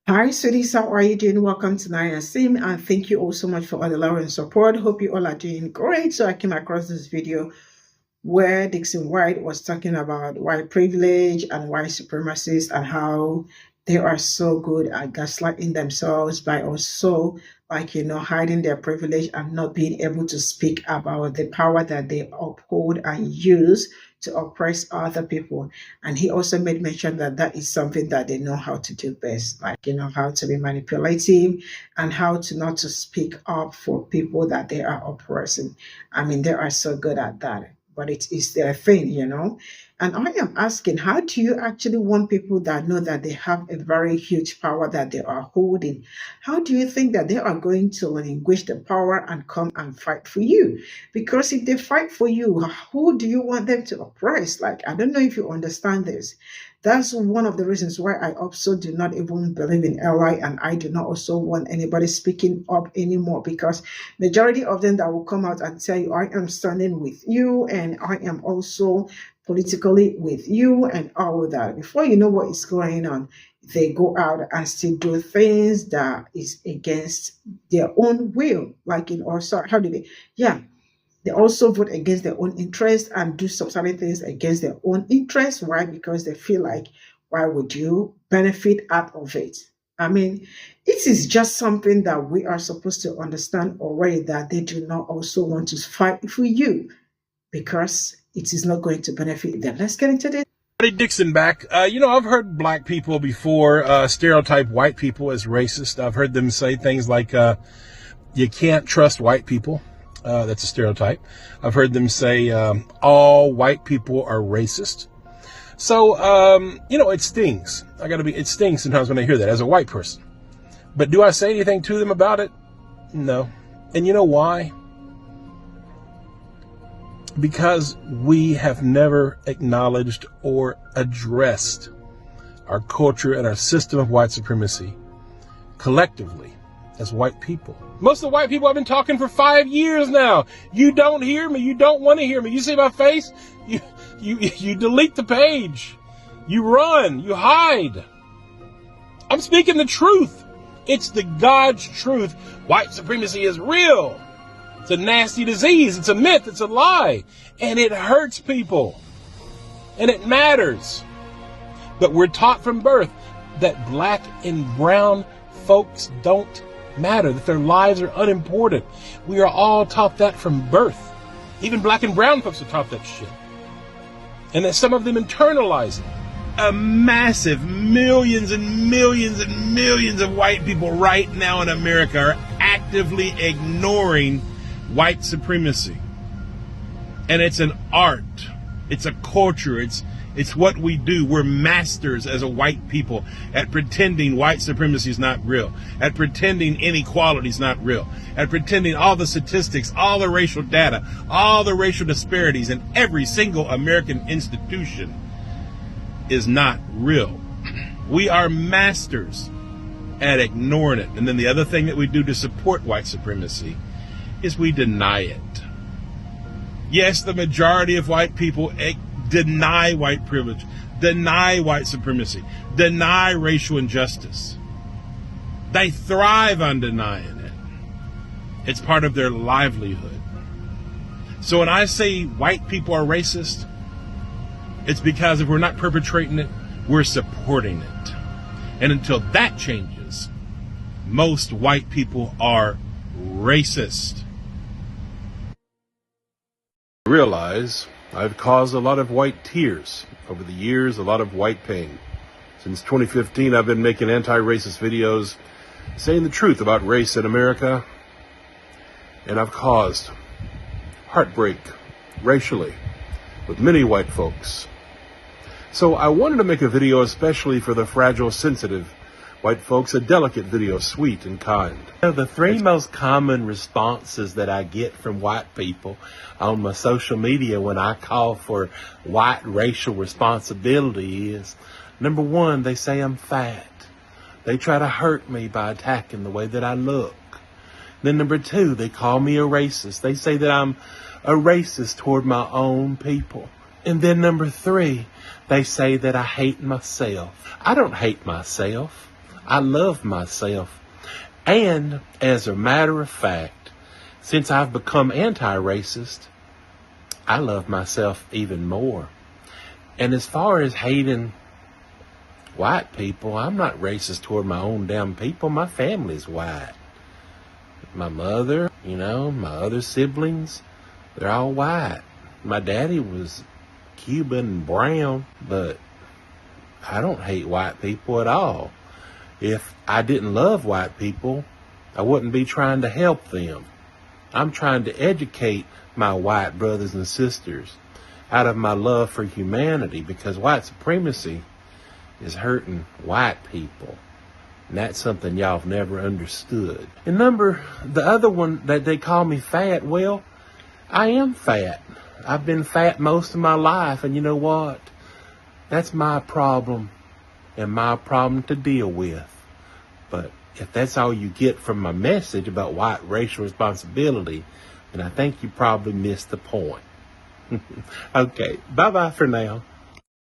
Hi, sweeties. How are you doing? Welcome to Naya Sim, and thank you all so much for all the love and support. Hope you all are doing great. So I came across this video where Dixon White was talking about white privilege and white supremacists and how they are so good at gaslighting themselves by also hiding their privilege and not being able to speak about the power that they uphold and use to oppress other people. And he also made mention that that is something that they know how to do best, how to be manipulative and how to not to speak up for people that they are oppressing. I mean, they are so good at that, but it is their thing. And I am asking, how do you actually want people that know that they have a very huge power that they are holding? How do you think that they are going to relinquish the power and come and fight for you? Because if they fight for you, who do you want them to oppress? Like, I don't know if you understand this. That's one of the reasons why I also do not even believe in ally, and I do not also want anybody speaking up anymore, because majority of them that will come out and tell you, I am standing with you and I am also politically with you and all of that. Before you know what is going on, they go out and still do things that is against their own will. Like in also, how do they? Yeah, they also vote against their own interest and do some certain things against their own interest. Why? Because they feel like, why would you benefit out of it? I mean, it is just something that we are supposed to understand already, that they do not also want to fight for you because it is not going to benefit them. Let's get into this. Dixon back. I've heard black people before stereotype white people as racist. I've heard them say things like, you can't trust white people. That's a stereotype. I've heard them say, all white people are racist. So, it stings. It stings sometimes when I hear that as a white person. But do I say anything to them about it? No. And you know why? Because we have never acknowledged or addressed our culture and our system of white supremacy collectively as white people. Most of the white people, I've been talking for 5 years now. You don't hear me. You don't want to hear me. You see my face? You delete the page. You run. You hide. I'm speaking the truth. It's the God's truth. White supremacy is real. It's a nasty disease. It's a myth. It's a lie. And it hurts people. And it matters. But we're taught from birth that black and brown folks don't matter, that their lives are unimportant. We are all taught that from birth. Even black and brown folks are taught that shit. And that some of them internalize it. A massive millions and millions and millions of white people right now in America are actively ignoring white supremacy. And it's an art. It's a culture. It's what we do. We're masters as a white people at pretending white supremacy is not real, at pretending inequality is not real, at pretending all the statistics, all the racial data, all the racial disparities in every single American institution is not real. We are masters at ignoring it. And then the other thing that we do to support white supremacy is we deny it. Yes, the majority of white people deny white privilege, deny white supremacy, deny racial injustice. They thrive on denying it. It's part of their livelihood. So when I say white people are racist, it's because if we're not perpetrating it, we're supporting it. And until that changes, most white people are racist. I realize I've caused a lot of white tears over the years, a lot of white pain. Since 2015, I've been making anti-racist videos, saying the truth about race in America, and I've caused heartbreak racially with many white folks. So I wanted to make a video especially for the fragile, sensitive white folks, a delicate video, sweet and kind. The three most common responses that I get from white people on my social media when I call for white racial responsibility is, number one, they say I'm fat. They try to hurt me by attacking the way that I look. Then number two, they call me a racist. They say that I'm a racist toward my own people. And then number three, they say that I hate myself. I don't hate myself. I love myself. And as a matter of fact, since I've become anti-racist, I love myself even more. And as far as hating white people, I'm not racist toward my own damn people. My family's white. My mother, my other siblings, they're all white. My daddy was Cuban and brown, but I don't hate white people at all. If I didn't love white people, I wouldn't be trying to help them. I'm trying to educate my white brothers and sisters out of my love for humanity, because white supremacy is hurting white people. And that's something y'all have never understood. And the other one that they call me fat, well, I am fat. I've been fat most of my life, and you know what? That's my problem and my problem to deal with. But if that's all you get from my message about white racial responsibility, then I think you probably missed the point. Okay, bye-bye for now.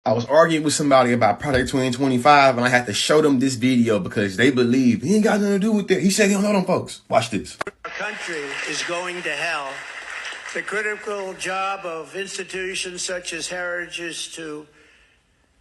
I was arguing with somebody about Project 2025, and I had to show them this video because they believe he ain't got nothing to do with that. He said he don't know them folks. Watch this. Our country is going to hell. The critical job of institutions such as Heritage is to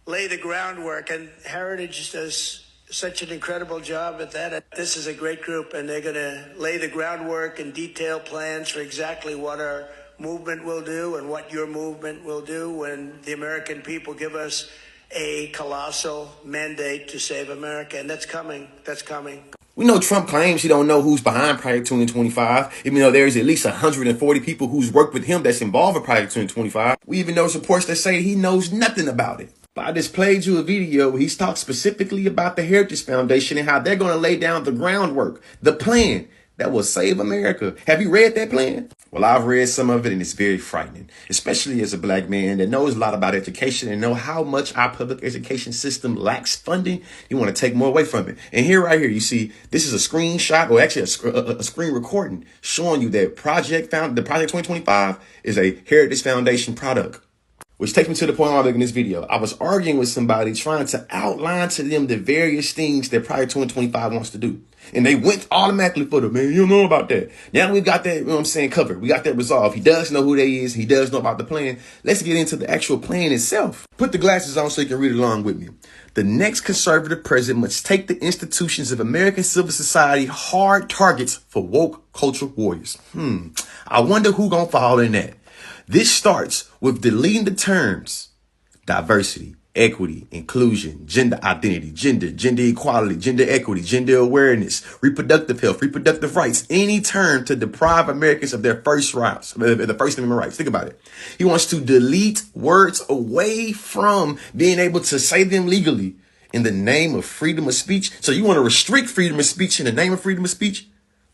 lay the groundwork, and Heritage does such an incredible job at that. This is a great group, and they're going to lay the groundwork and detail plans for exactly what our movement will do and what your movement will do when the American people give us a colossal mandate to save America. And that's coming. That's coming. We know Trump claims he don't know who's behind Project 2025, even though there's at least 140 people who's worked with him that's involved in Project 2025. We even know reports that say he knows nothing about it. But I just played you a video where he's talked specifically about the Heritage Foundation and how they're going to lay down the groundwork, the plan that will save America. Have you read that plan? Well, I've read some of it, and it's very frightening, especially as a black man that knows a lot about education and know how much our public education system lacks funding. You want to take more away from it. And right here, you see, this is a screenshot, or actually a screen recording showing you that Project 2025 is a Heritage Foundation product. Which takes me to the point I'm making this video. I was arguing with somebody trying to outline to them the various things that Project 2025 wants to do. And they went automatically for the, man, you don't know about that. Now we've got that, you know what I'm saying, covered. We got that resolved. He does know who they is. He does know about the plan. Let's get into the actual plan itself. Put the glasses on so you can read along with me. The next conservative president must take the institutions of American civil society hard targets for woke culture warriors. I wonder who gonna fall in that. This starts with deleting the terms diversity, equity, inclusion, gender identity, gender equality, gender equity, gender awareness, reproductive health, reproductive rights, any term to deprive Americans of their first rights, the First Amendment rights. Think about it. He wants to delete words away from being able to say them legally in the name of freedom of speech. So you want to restrict freedom of speech in the name of freedom of speech?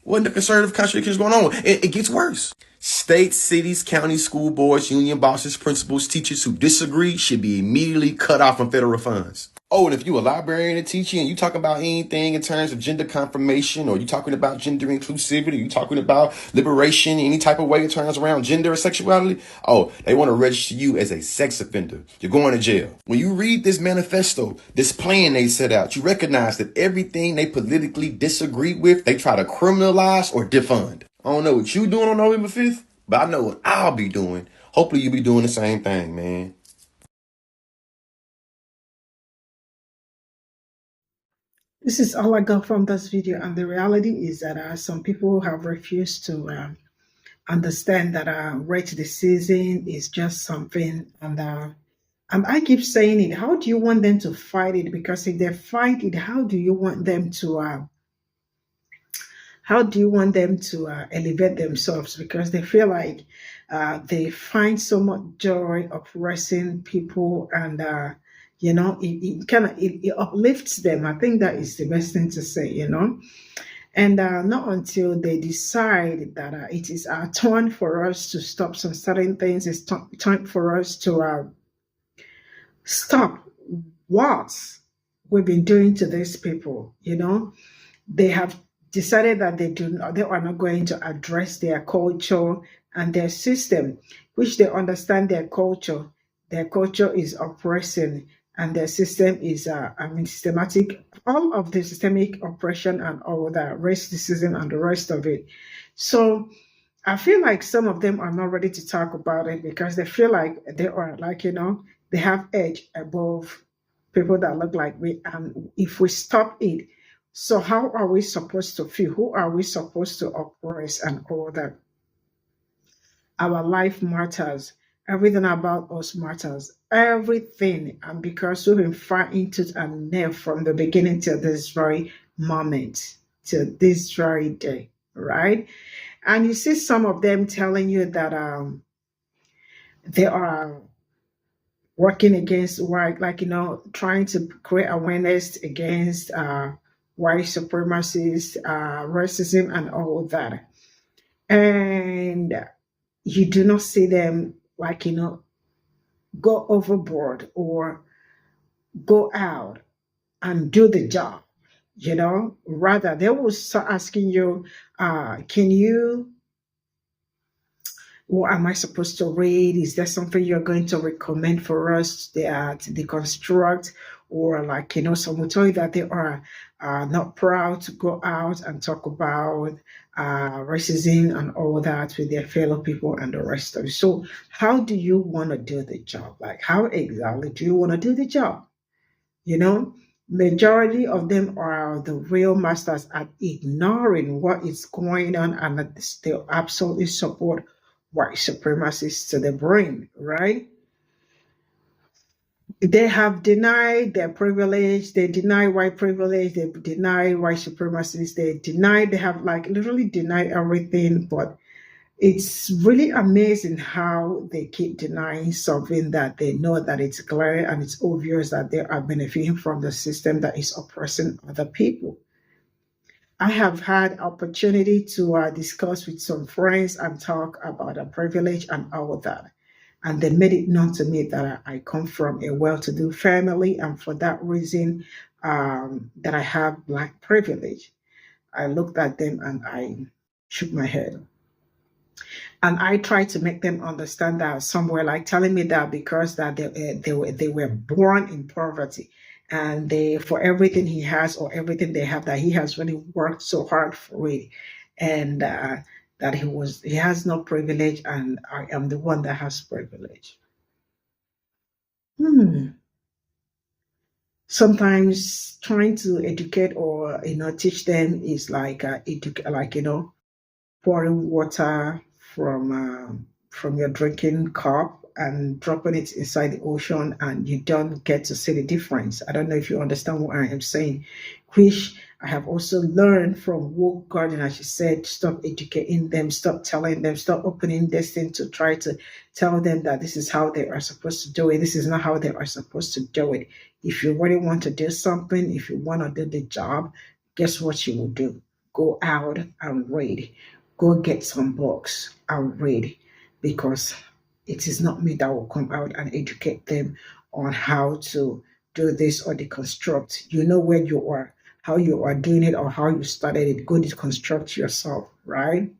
What the conservative contradiction is going on? It gets worse. States, cities, counties, school boards, union bosses, principals, teachers who disagree should be immediately cut off from federal funds. Oh, and if you're a librarian and teacher and you talk about anything in terms of gender confirmation, or you talking about gender inclusivity, you talking about liberation, any type of way it turns around gender or sexuality, oh, they want to register you as a sex offender. You're going to jail. When you read this manifesto, this plan they set out, you recognize that everything they politically disagree with, they try to criminalize or defund. I don't know what you doing on November 5th, but I know what I'll be doing. Hopefully you'll be doing the same thing, man. This is all I got from this video, and the reality is that some people have refused to understand that rate decision is just something, and I keep saying it. How do you want them to fight it? Because if they fight it, how do you want them to elevate themselves? Because they feel like they find so much joy oppressing people, and it uplifts them. I think that is the best thing to say, and not until they decide that it is our turn for us to stop some certain things, it's time for us to stop what we've been doing to these people. They have decided that they are not going to address their culture and their system, which they understand their culture. Their culture is oppressing, and the system is, systematic, all of the systemic oppression and all that, racism and the rest of it. So I feel like some of them are not ready to talk about it because they feel like they are like, they have edge above people that look like me. And if we stop it, so how are we supposed to feel? Who are we supposed to oppress and all that? Our life matters. Everything about us matters. Everything. And because we've been fighting tooth and nail from the beginning till this very moment, till this very day, right? And you see some of them telling you that they are working against white, like, trying to create awareness against white supremacists, racism, and all that. And you do not see them, like, go overboard or go out and do the job. Rather they will start asking you, can you, what am I supposed to read? Is there something you're going to recommend for us that deconstruct? Or, like, some will tell you that they are not proud to go out and talk about racism and all that with their fellow people and the rest of it. So how do you want to do the job? Like, how exactly do you want to do the job? Majority of them are the real masters at ignoring what is going on, and they absolutely support white supremacists to the brain, right? They have denied their privilege. They deny white privilege. They deny white supremacists. They have, like, literally denied everything. But it's really amazing how they keep denying something that they know that it's clear and it's obvious that they are benefiting from the system that is oppressing other people. I have had opportunity to discuss with some friends and talk about a privilege and all of that. And they made it known to me that I come from a well-to-do family, and for that reason, that I have Black privilege. I looked at them and I shook my head. And I tried to make them understand that somewhere, like telling me that because that they were born in poverty, and for everything he has or everything they have, that he has really worked so hard for it, and that he has no privilege, and I am the one that has privilege. Sometimes trying to educate or teach them is like pouring water from your drinking cup and dropping it inside the ocean, and you don't get to see the difference. I don't know if you understand what I am saying, which I have also learned from woke gardener. She said, stop educating them, stop telling them, stop opening this thing to try to tell them that this is how they are supposed to do it. This is not how they are supposed to do it. If you really want to do something, if you want to do the job, guess what you will do? Go out and read. Go get some books and read, because it is not me that will come out and educate them on how to do this or deconstruct. You know where you are, how you are doing it, or how you started it. Go deconstruct yourself, right?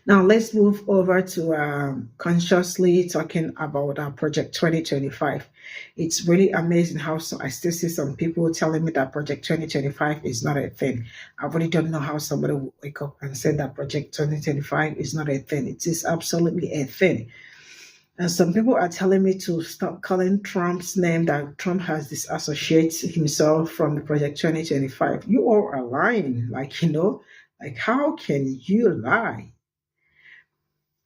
Now let's move over to consciously talking about Project 2025. It's really amazing how I still see some people telling me that Project 2025 is not a thing. I really don't know how somebody will wake up and say that Project 2025 is not a thing. It is absolutely a thing. And some people are telling me to stop calling Trump's name, that Trump has disassociated himself from the Project 2025. You all are lying. Like, how can you lie?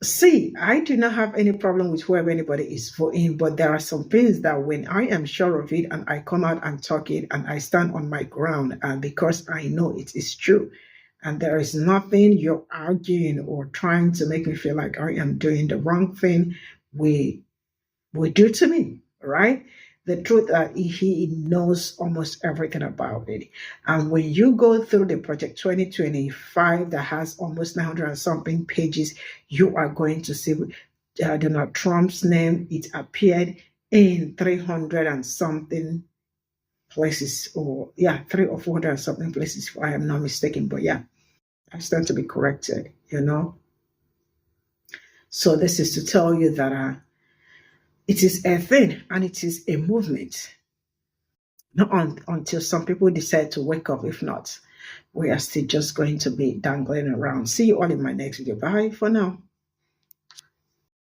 See, I do not have any problem with whoever anybody is voting, but there are some things that when I am sure of it and I come out and talk it and I stand on my ground, and because I know it is true, and there is nothing you're arguing or trying to make me feel like I am doing the wrong thing, we do to me, right? The truth that he knows almost everything about it. And when you go through the Project 2025 that has almost 900 and something pages, you are going to see Donald Trump's name. It appeared in 300 and something places, 300 or 400 and something places, if I am not mistaken. But yeah, I stand to be corrected, So this is to tell you that It is a thing and it is a movement. Not until some people decide to wake up. If not, we are still just going to be dangling around. See you all in my next video. Bye for now.